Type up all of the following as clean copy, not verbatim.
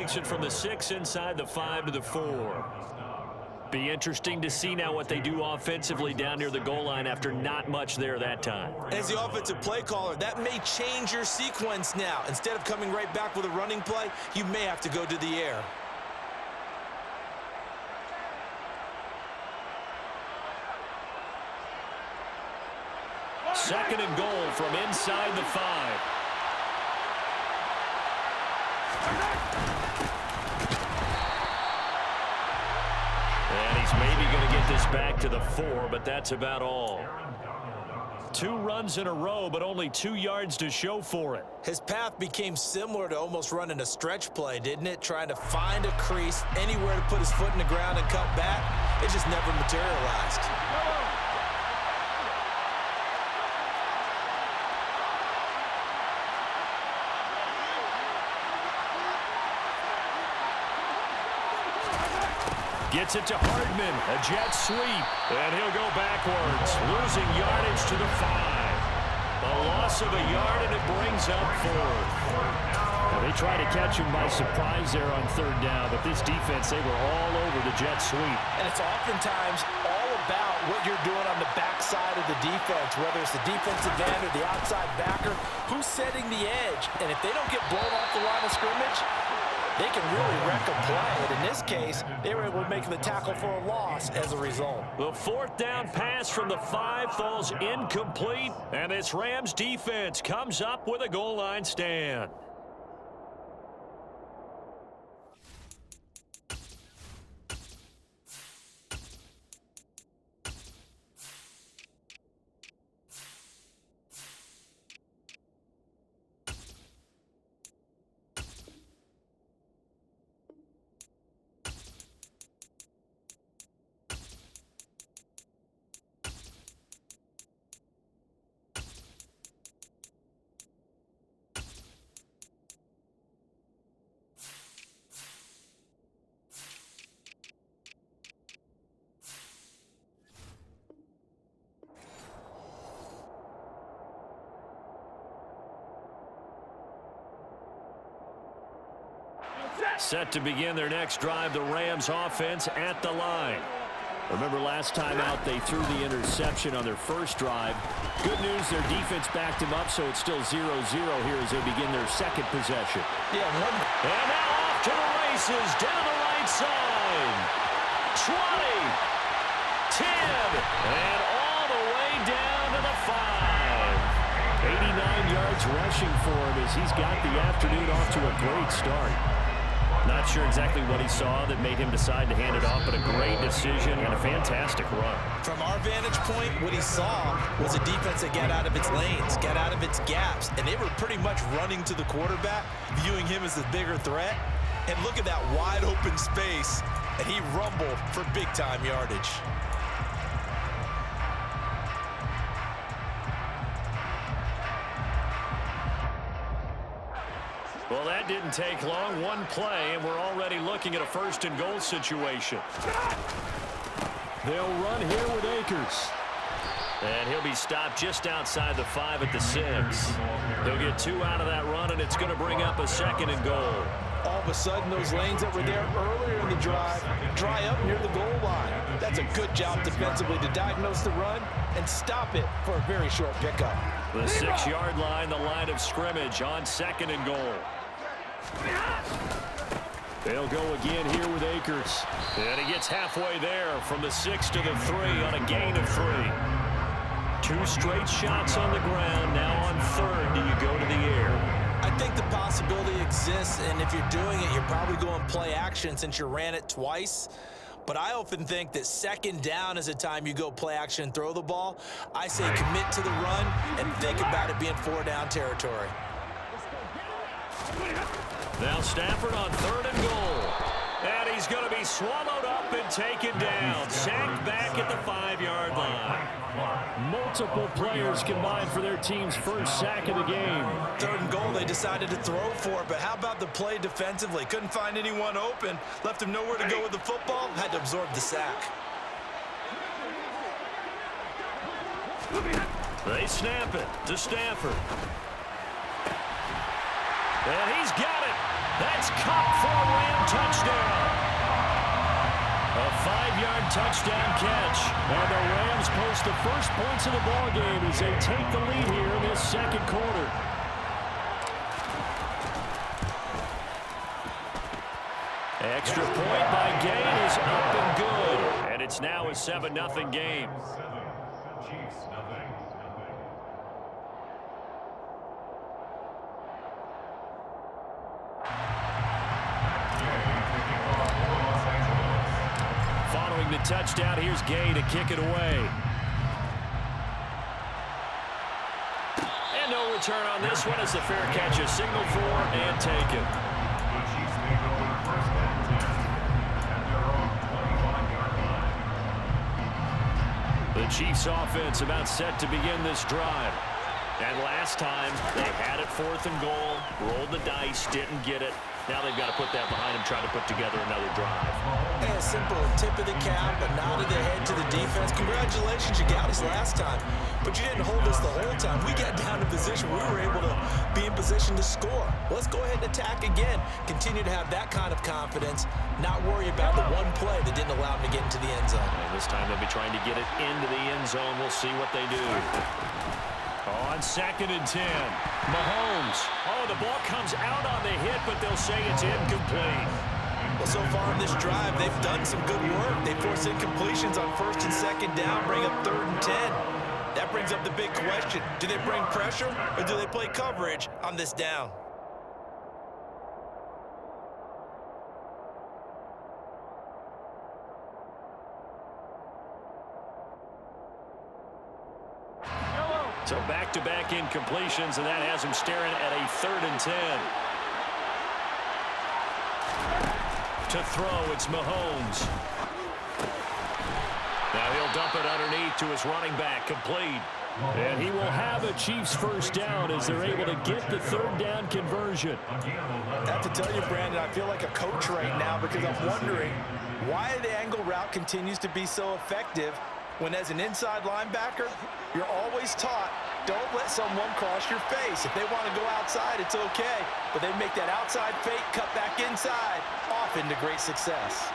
takes it from the 6 inside the 5 to the 4. Be interesting to see now what they do offensively down near the goal line after not much there that time. As the offensive play caller, that may change your sequence now. Instead of coming right back with a running play, you may have to go to the air. Second and goal from inside the 5. And he's maybe going to get this back to the 4, but that's about all. 2 runs in a row, but only 2 yards to show for it. His path became similar to almost running a stretch play, didn't it? Trying to find a crease, anywhere to put his foot in the ground and cut back. It just never materialized. Gets it to Hardman, a jet sweep, and he'll go backwards, losing yardage to the 5. A loss of a yard, and it brings up 4th. Well, they tried to catch him by surprise there on 3rd down, but this defense, they were all over the jet sweep. And it's oftentimes all about what you're doing on the backside of the defense, whether it's the defensive end or the outside backer, who's setting the edge. And if they don't get blown off the line of scrimmage, they can really wreck a play. And in this case, they were able to make the tackle for a loss as a result. The 4th down pass from the 5 falls incomplete, and this Rams defense comes up with a goal line stand. Set to begin their next drive, the Rams offense at the line. Remember last time out they threw the interception on their first drive. Good news, their defense backed them up, so it's still 0-0 here as they begin their second possession. Yeah, and now off to the races down the right side. 20, 10, and all the way down to the 5. 89 yards rushing for him as he's got the afternoon off to a great start. Not sure exactly what he saw that made him decide to hand it off, but a great decision and a fantastic run. From our vantage point, what he saw was a defense that got out of its lanes, got out of its gaps, and they were pretty much running to the quarterback, viewing him as the bigger threat. And look at that wide open space, and he rumbled for big-time yardage. Well, that didn't take long. One play, and we're already looking at a 1st and goal situation. They'll run here with Akers. And he'll be stopped just outside the 5 at the 6. He'll get 2 out of that run, and it's going to bring up a 2nd and goal. All of a sudden, those lanes that were there earlier in the drive dry up near the goal line. That's a good job defensively to diagnose the run and stop it for a very short pickup. The 6-yard line, the line of scrimmage on 2nd and goal. They'll go again here with Akers. And he gets halfway there from the 6 to the 3 on a gain of 3. 2 straight shots on the ground. Now on 3rd, do you go to the air? I think the possibility exists, and if you're doing it, you're probably going play action since you ran it twice. But I often think that 2nd down is a time you go play action and throw the ball. I say commit to the run and think about it being 4-down territory. Now Stafford on 3rd and goal. And he's going to be swallowed up and taken down. Sacked back at the 5-yard line. Multiple players combined for their team's first sack of the game. 3rd and goal, they decided to throw for it, but how about the play defensively? Couldn't find anyone open, left him nowhere to go with the football, had to absorb the sack. They snap it to Stafford. And he's got it. That's caught for a touchdown. A 5-yard touchdown catch. And the Rams post the first points of the ballgame as they take the lead here in this second quarter. Extra point by Gain is up and good. And it's now a 7-0 game. Following the touchdown, here's Gay to kick it away. And no return on this one as the fair catch is signaled for and taken. The Chiefs offense about set to begin this drive. And last time, they had it 4th and goal, rolled the dice, didn't get it. Now they've got to put that behind them, trying to put together another drive. And a simple tip of the cap, a nod of the head to the defense. Congratulations, you got us last time. But you didn't hold us the whole time. We got down to position. We were able to be in position to score. Let's go ahead and attack again. Continue to have that kind of confidence. Not worry about the one play that didn't allow them to get into the end zone. And this time they'll be trying to get it into the end zone. We'll see what they do. On 2nd and 10, Mahomes. Oh, the ball comes out on the hit, but they'll say it's incomplete. Well, so far in this drive, they've done some good work. They force incompletions on 1st and 2nd down, bring up 3rd and 10. That brings up the big question. Do they bring pressure or do they play coverage on this down? So back-to-back incompletions, and that has him staring at a 3rd and 10. To throw, it's Mahomes. Now he'll dump it underneath to his running back, complete. And he will have a Chiefs first down as they're able to get the 3rd down conversion. I have to tell you, Brandon, I feel like a coach right now because I'm wondering why the angle route continues to be so effective when as an inside linebacker, you're always taught, don't let someone cross your face. If they want to go outside, it's okay. But they make that outside fake, cut back inside, often to great success.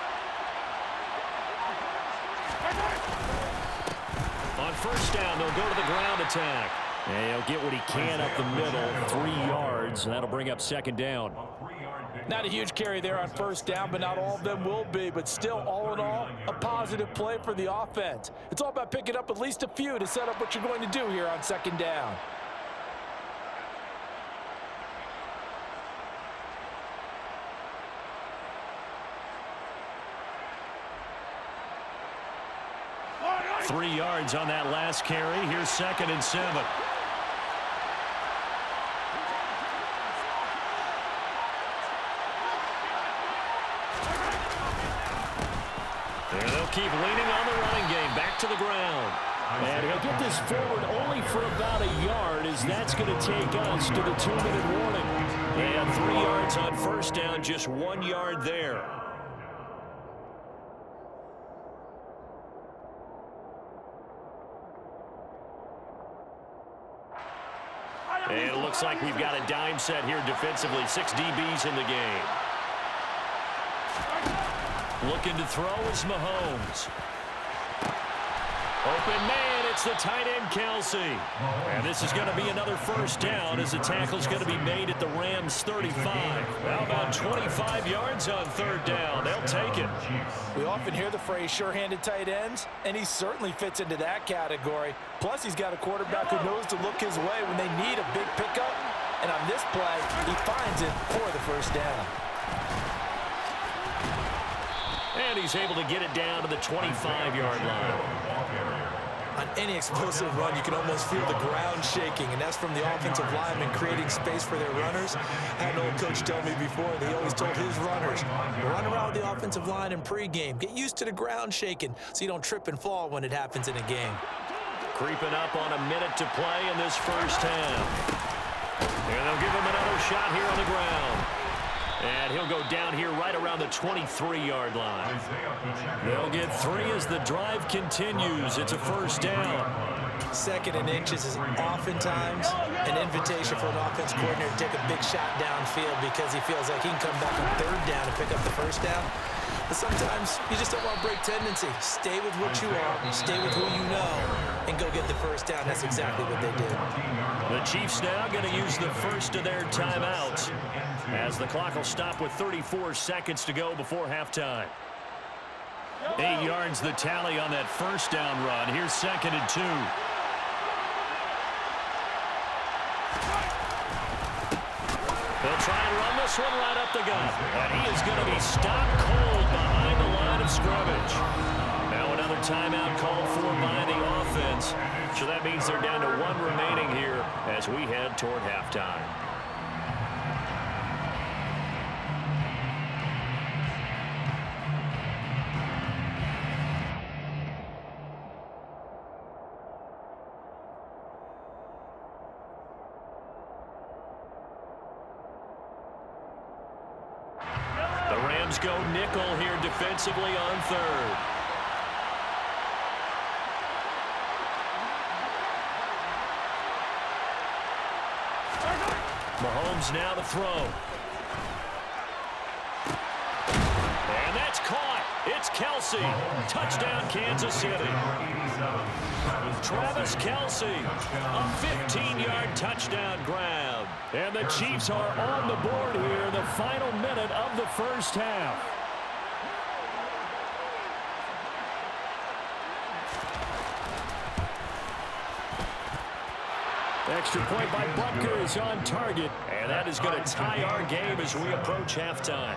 On 1st down, they'll go to the ground attack. And he'll get what he can up the middle, 3 yards. That'll bring up 2nd down. Not a huge carry there on 1st down, but not all of them will be. But still, all in all, a positive play for the offense. It's all about picking up at least a few to set up what you're going to do here on 2nd down. Three yards on that last carry. Here's 2nd and 7. And they'll keep leaning on the running game. Back to the ground. And he'll get this forward only for about a yard, as that's going to take us to the 2-minute warning. And 3 yards on 1st down, just 1 yard there. And it looks like we've got a dime set here defensively. 6 DBs in the game. Looking to throw is Mahomes. Open man, it's the tight end, Kelsey. And this is going to be another 1st down as the tackle's going to be made at the Rams' 35. Now about 25 yards on 3rd down. They'll take it. We often hear the phrase sure-handed tight ends, and he certainly fits into that category. Plus, he's got a quarterback who knows to look his way when they need a big pickup. And on this play, he finds it for the 1st down. And he's able to get it down to the 25-yard line. On any explosive run, you can almost feel the ground shaking, and that's from the offensive linemen creating space for their runners. I had an old coach tell me before, they always told his runners, run around with the offensive line in pregame. Get used to the ground shaking so you don't trip and fall when it happens in a game. Creeping up on a minute to play in this 1st half. And they'll give him another shot here on the ground. And he'll go down here right around the 23-yard line. They'll get 3 as the drive continues. It's a 1st down. Second and inches is oftentimes an invitation for an offense coordinator to take a big shot downfield because he feels like he can come back on third down and pick up the first down. But sometimes you just don't want to break tendency. Stay with what you are, stay with who you know, and go get the first down. That's exactly what they did. The Chiefs now going to use the first of their timeouts as the clock will stop with 34 seconds to go before halftime. 8 yards the tally on that first down run. Here's 2nd and 2. They'll try and run this one right up the gut. And he is going to be stopped cold behind the line of scrimmage. Now another timeout called for by the offense. So that means they're down to 1 remaining here as we head toward halftime. Go nickel here defensively on third. Mahomes now to throw. And that's caught. It's Kelsey. Touchdown, Kansas City. Travis Kelsey, a 15-yard touchdown grab. And the Chiefs are on the board here in the final minute of the first half. Extra point by Butker is on target. And that is going to tie our game as we approach halftime.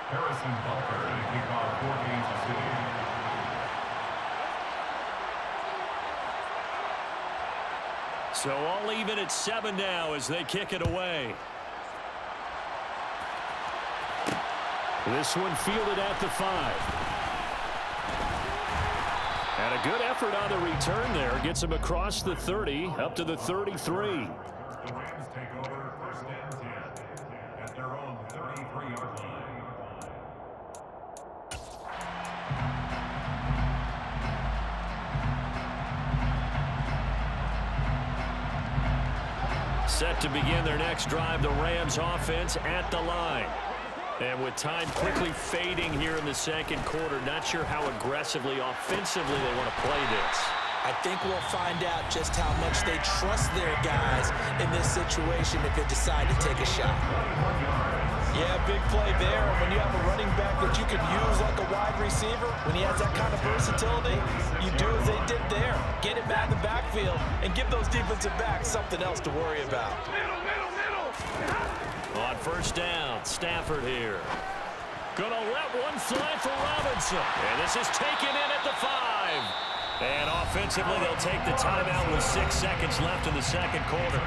Harrison Butker to kick off for Kansas City. So all even at 7 now as they kick it away. This one fielded at the 5. And a good effort on the return there. Gets him across the 30, up to the 33. The Rams take over 1st and 10 at their own 33-yard line. Set to begin their next drive, the Rams offense at the line. And with time quickly fading here in the second quarter, not sure how aggressively, offensively they want to play this. I think we'll find out just how much they trust their guys in this situation if they decide to take a shot. Yeah, big play there. When you have a running back that you can use like a wide receiver, when he has that kind of versatility, you do as they did there. Get him out of the backfield and give those defensive backs something else to worry about. On first down, Stafford here. Gonna let one fly for Robinson. And this is taken in at the 5. And offensively, they'll take the timeout with 6 seconds left in the second quarter.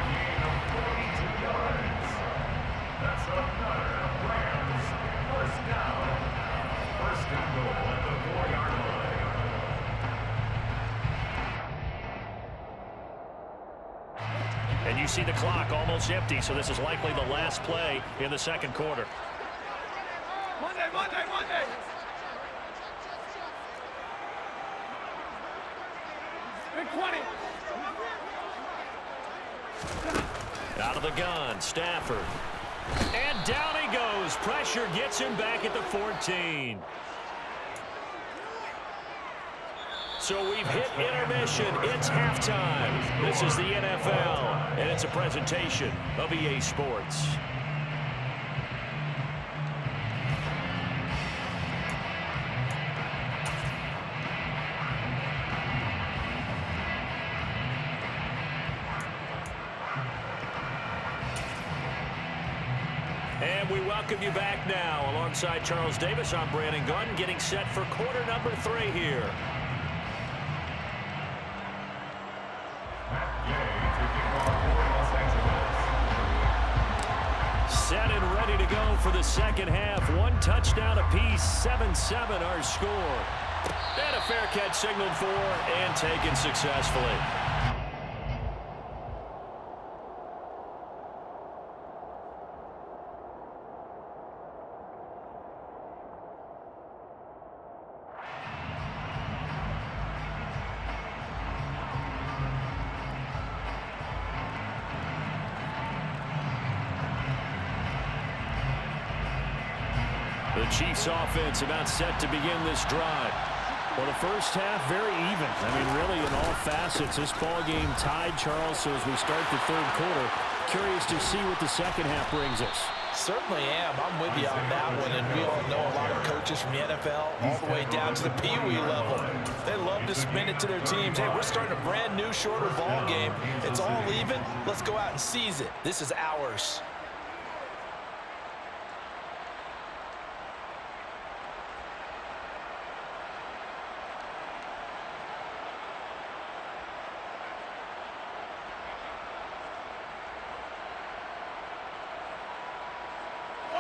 And you see the clock almost empty, so this is likely the last play in the second quarter. Monday. Big 20. Out of the gun, Stafford. And down he goes. Pressure gets him back at the 14. So we've hit intermission. It's halftime. This is the NFL, and it's a presentation of EA Sports. And we welcome you back now. Alongside Charles Davis, I'm Brandon Gunn, getting set for quarter number 3 here. Set and ready to go for the second half. 1 touchdown apiece, 7-7 our score. And a fair catch signaled for and taken successfully. Chiefs offense about set to begin this drive. Well, the first half, very even. I mean, really, in all facets, this ball game tied, Charles. So as we start the third quarter, curious to see what the second half brings us. Certainly am. I'm with you on that one. And we all know a lot of coaches from the NFL all the way down to the Pee-wee level. They love to spin it to their teams. Hey, we're starting a brand new, shorter ball game. It's all even. Let's go out and seize it. This is ours.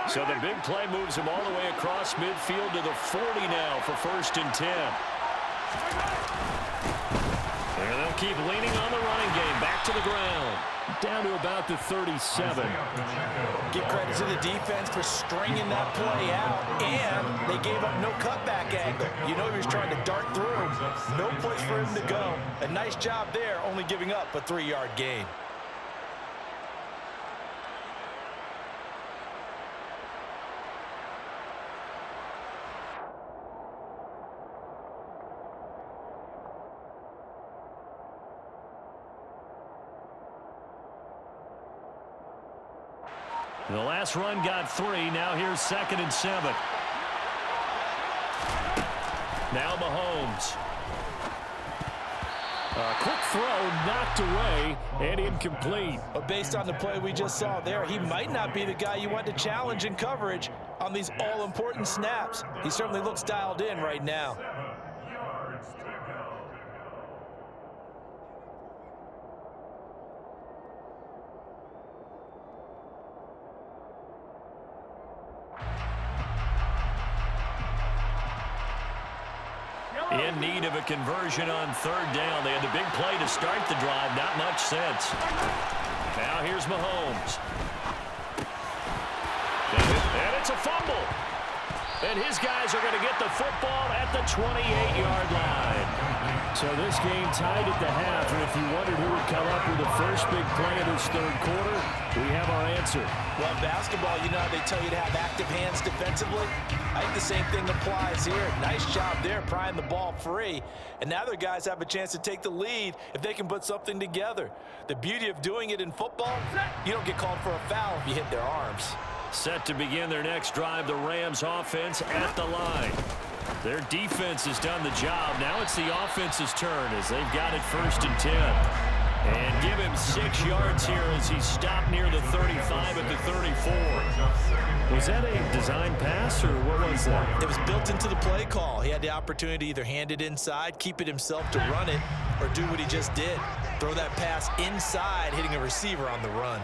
So the big play moves him all the way across midfield to the 40 now for 1st and 10. And they'll keep leaning on the running game. Back to the ground. Down to about the 37. Give credit to the defense for stringing that play out. And they gave up no cutback angle. You know he was trying to dart through. No place for him to go. A nice job there, only giving up a 3-yard gain. The last run got 3. Now here's 2nd and 7. Now Mahomes. A quick throw knocked away and incomplete. But based on the play we just saw there, he might not be the guy you want to challenge in coverage on these all-important snaps. He certainly looks dialed in right now. In need of a conversion on 3rd down. They had the big play to start the drive. Not much sense. Now here's Mahomes. And it's a fumble. And his guys are going to get the football at the 28-yard line. So this game tied at the half, and if you wondered who would come up with the first big play of this third quarter, we have our answer. Well, basketball, you know, they tell you to have active hands defensively. I think the same thing applies here. Nice job there, prying the ball free. And now their guys have a chance to take the lead if they can put something together. The beauty of doing it in football, you don't get called for a foul if you hit their arms. Set to begin their next drive, the Rams offense at the line. Their defense has done the job. Now it's the offense's turn as they've got it 1st and 10. And give him 6 yards here as he stopped near the 35 at the 34. Was that a design pass, or what was that? It was built into the play call. He had the opportunity to either hand it inside, keep it himself to run it, or do what he just did. Throw that pass inside, hitting a receiver on the run.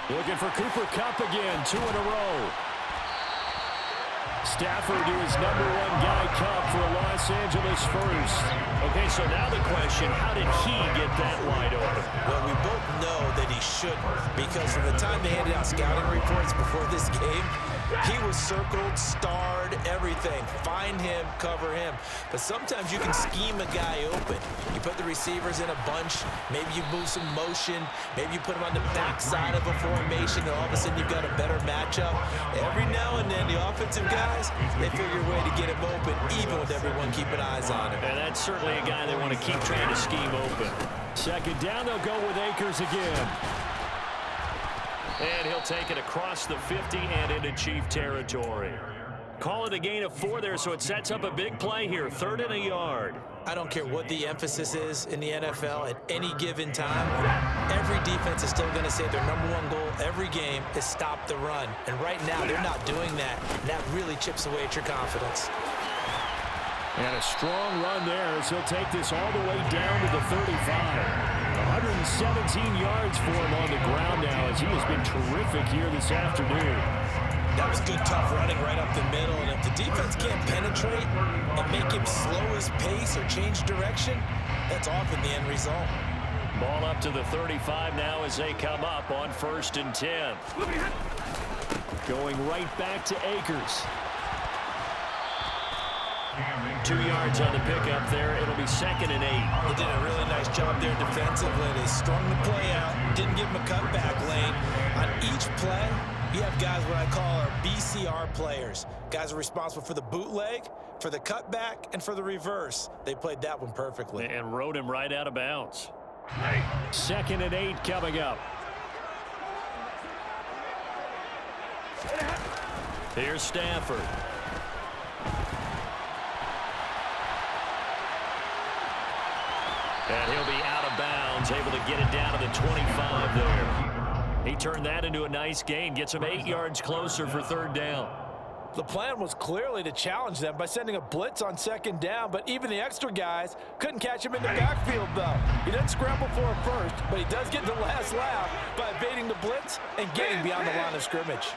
Looking for Cooper Kupp again, 2 in a row. Stafford to his number 1 guy, Kupp, for Los Angeles first. Okay, so now the question, how did he get that wide open? Well, we both know that he shouldn't, because from the time they handed out scouting reports before this game, he was circled, starred, everything. Find him, cover him. But sometimes you can scheme a guy open. You put the receivers in a bunch. Maybe you move some motion. Maybe you put them on the backside of a formation, and all of a sudden you've got a better matchup. Every now and then, the offensive guys, they figure a way to get him open, even with everyone keeping eyes on him. And that's certainly a guy they want to keep trying to scheme open. 2nd down, they'll go with Akers again. And he'll take it across the 50 and into Chief territory. Call it a gain of 4 there, so it sets up a big play here. 3rd and a yard. I don't care what the emphasis is in the NFL at any given time. Every defense is still going to say their number 1 goal every game is stop the run. And right now, they're not doing that. And that really chips away at your confidence. And a strong run there as he'll take this all the way down to the 35. 117 yards for him on the ground now as he has been terrific here this afternoon. That was good, tough running right up the middle. And if the defense can't penetrate and make him slow his pace or change direction, that's often the end result. Ball up to the 35 now as they come up on 1st and 10. Going right back to Akers. 2 yards on the pickup there. It'll be 2nd and 8. They did a really nice job there defensively. They strung the play out, didn't give him a cutback lane. On each play, You have guys what I call our BCR players. Guys are responsible for the bootleg, for the cutback, and for the reverse. They played that one perfectly. And rode him right out of bounds. 2nd and 8 coming up. Here's Stafford. And he'll be out of bounds, able to get it down to the 25 there. He turned that into a nice gain, gets him 8 yards closer for 3rd down. The plan was clearly to challenge them by sending a blitz on 2nd down, but even the extra guys couldn't catch him in the backfield, though. He doesn't scramble for a first, but he does get the last laugh by evading the blitz and getting beyond the line of scrimmage.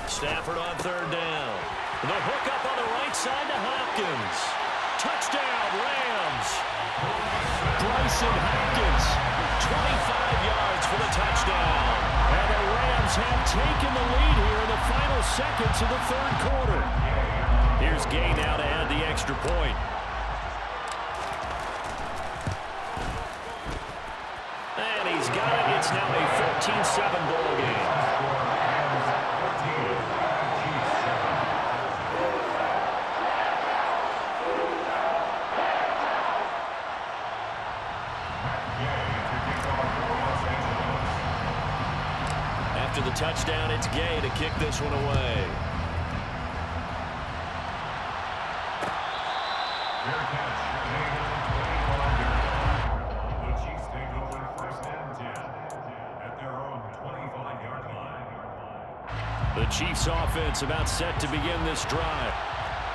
Stafford on 3rd down. The hook up on the right side to Hopkins. Touchdown, Rams. Bryson Hopkins, 25 yards for the touchdown. And the Rams have taken the lead here in the final seconds of the 3rd quarter. Here's Gay now to add the extra point. And he's got it. It's now a 14-7 ball game. After the touchdown, it's Gay to kick this one away. Fair catch. The Chiefs take over 1st and 10 at their own 25-yard line. The Chiefs offense about set to begin this drive.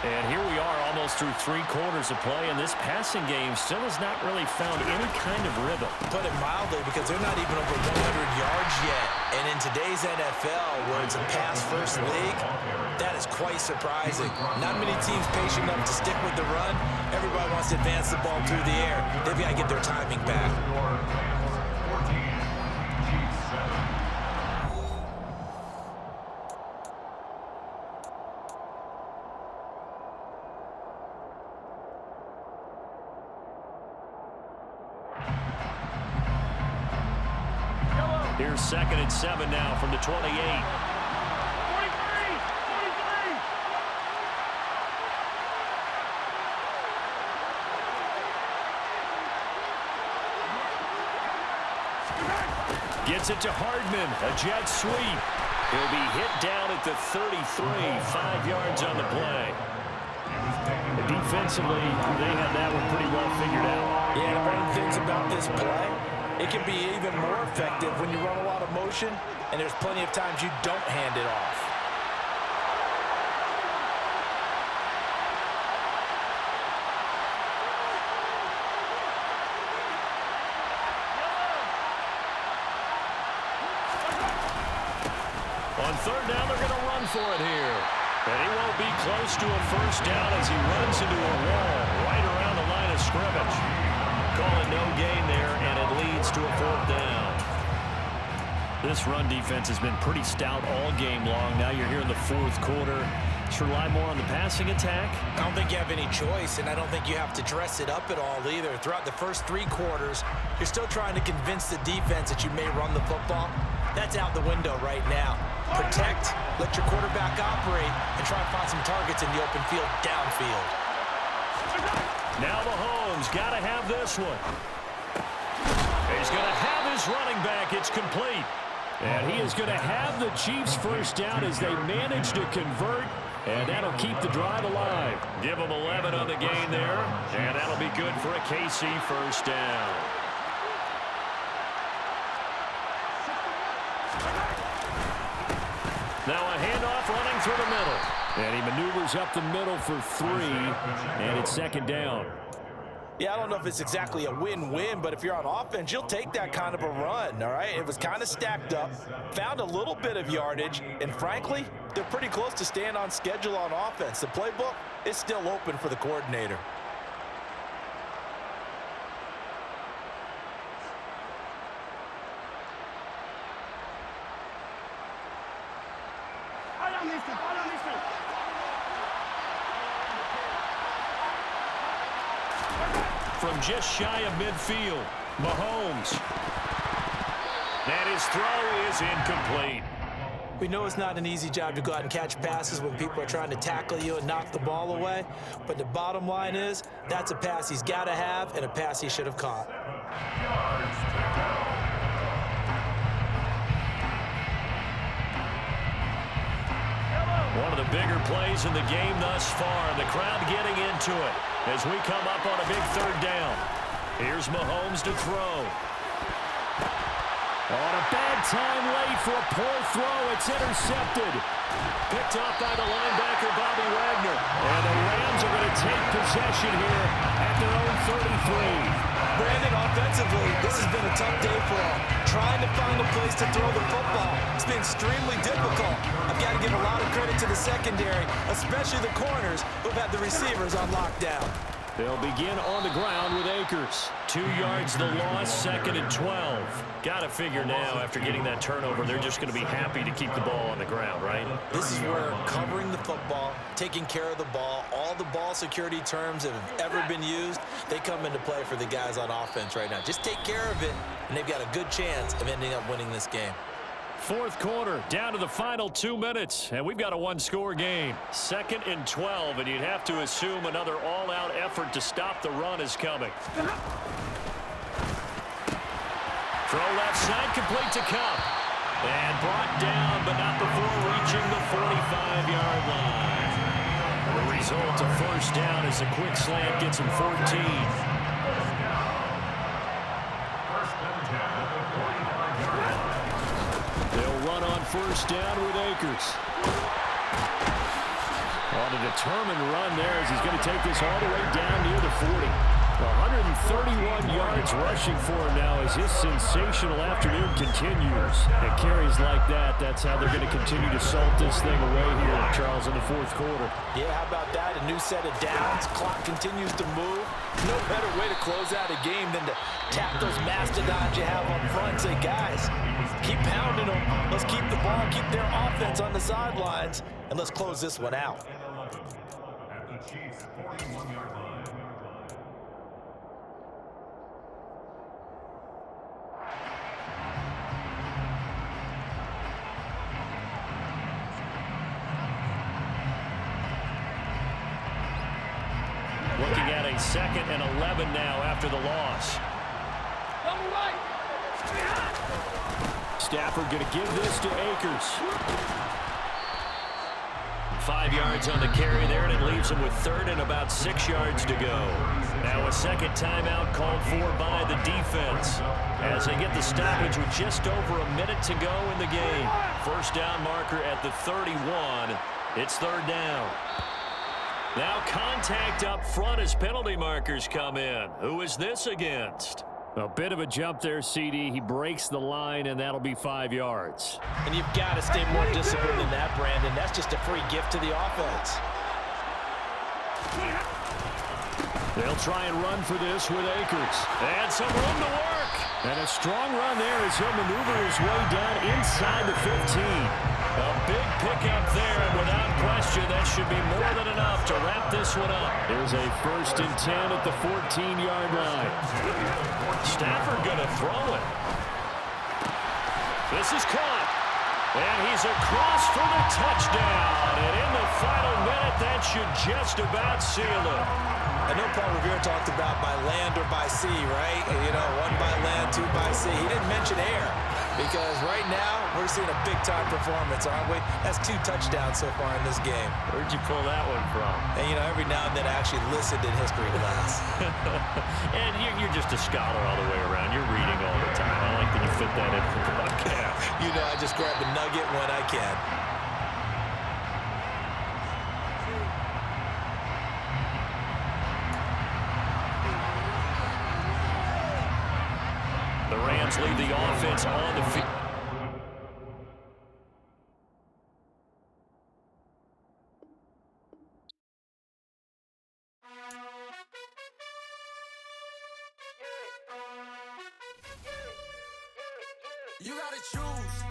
And here we are almost through 3 quarters of play, and this passing game still has not really found any kind of rhythm. Put it mildly, because they're not even over 100 yards yet. And in today's NFL, where it's a pass-first league, that is quite surprising. Not many teams patient enough to stick with the run. Everybody wants to advance the ball through the air. They've got to get their timing back. 14, Chiefs 7. Here's 2nd and 7 now from the 28. 43! 43! Gets it to Hardman, a jet sweep. He'll be hit down at the 33, 5 yards on the play. Defensively, they had that one pretty well figured out. Yeah, one of the things about this play, it can be even more effective when you run a lot of motion, and there's plenty of times you don't hand it off. On 3rd down, they're going to run for it here. And he won't be close to a 1st down as he runs into a wall right around the line of scrimmage. Calling no gain there, and it leads to a 4th down. This run defense has been pretty stout all game long. Now you're here in the 4th quarter. Just rely more on the passing attack. I don't think you have any choice, and I don't think you have to dress it up at all either. Throughout the first 3 quarters, you're still trying to convince the defense that you may run the football. That's out the window right now. Protect, let your quarterback operate, and try and find some targets in the open field downfield. Now Mahomes got to have this one. He's going to have his running back. It's complete. And he is going to have the Chiefs 1st down as they manage to convert, and that'll keep the drive alive. Give him 11 on the gain there, and that'll be good for a KC 1st down. Now a handoff running through the middle. And he maneuvers up the middle for 3, and it's 2nd down. Yeah, I don't know if it's exactly a win-win, but if you're on offense, you'll take that kind of a run, all right? It was kind of stacked up, found a little bit of yardage, and frankly, they're pretty close to staying on schedule on offense. The playbook is still open for the coordinator. From just shy of midfield, Mahomes. And his throw is incomplete. We know it's not an easy job to go out and catch passes when people are trying to tackle you and knock the ball away, but the bottom line is that's a pass he's got to have and a pass he should have caught. One of the bigger plays in the game thus far, and the crowd getting into it as we come up on a big third down. Here's Mahomes to throw. On a bad time late for a poor throw. It's intercepted. Picked off by the linebacker, Bobby Wagner. And the Rams are going to take possession here at their own 33. Brandon, offensively, this has been a tough day for him. Trying to find a place to throw the football. It's been extremely difficult. I've got to give a lot of credit to the secondary, especially the corners who've had the receivers on lockdown. They'll begin on the ground with Akers. 2 yards the loss, 2nd and 12. Got to figure now, after getting that turnover, they're just going to be happy to keep the ball on the ground, right? This is where covering the football, taking care of the ball, all the ball security terms that have ever been used, they come into play for the guys on offense right now. Just take care of it, and they've got a good chance of ending up winning this game. Fourth quarter, down to the final 2 minutes, and we've got a one-score game. 2nd and 12, and you'd have to assume another all-out effort to stop the run is coming. Throw left side, complete to Cup. And brought down, but not before reaching the 45-yard line. The result, a first down as a quick slant gets him 14. On first down with Akers. On a determined run there as he's going to take this all the way down near the 40. 131 yards rushing for him now as his sensational afternoon continues. At carries like that, that's how they're going to continue to salt this thing away here, Charles, in the fourth quarter. Yeah, how about that? A new set of downs. Clock continues to move. No better way to close out a game than to tap those mastodons you have up front and say, guys, keep pounding them. Let's keep the ball, keep their offense on the sidelines, and let's close this one out. At the Chiefs' 41-yard line. Looking at a 2nd and 11 now after the loss. Double right. Stafford going to give this to Akers. 5 yards on the carry there, and it leaves him with 3rd and about 6 yards to go. Now a second timeout called for by the defense as they get the stoppage with just over a minute to go in the game. First down marker at the 31. It's 3rd down. Now contact up front as penalty markers come in. Who is this against? A bit of a jump there, CD. He breaks the line, and that'll be 5 yards. And you've got to stay more disciplined than that, Brandon. That's just a free gift to the offense. They'll try and run for this with Akers. And some room to work. And a strong run there as he'll maneuver his way down inside the 15. A big pickup there, and without question, that should be more than enough to wrap this one up. There's a 1st and 10 at the 14-yard line. Stafford going to throw it. This is caught. And he's across for the touchdown. And in the final minute, that should just about seal it. I know Paul Revere talked about by land or by sea, right? You know, 1 by land, 2 by sea. He didn't mention air because right now we're seeing a big-time performance, aren't we? That's 2 touchdowns so far in this game. Where'd you pull that one from? And, you know, every now and then I actually listened in history class. And you're just a scholar all the way around. You're reading all the time. I like that you fit that in for the podcast. You know, I just grab a nugget when I can. The Rams lead the offense on the field. You gotta choose.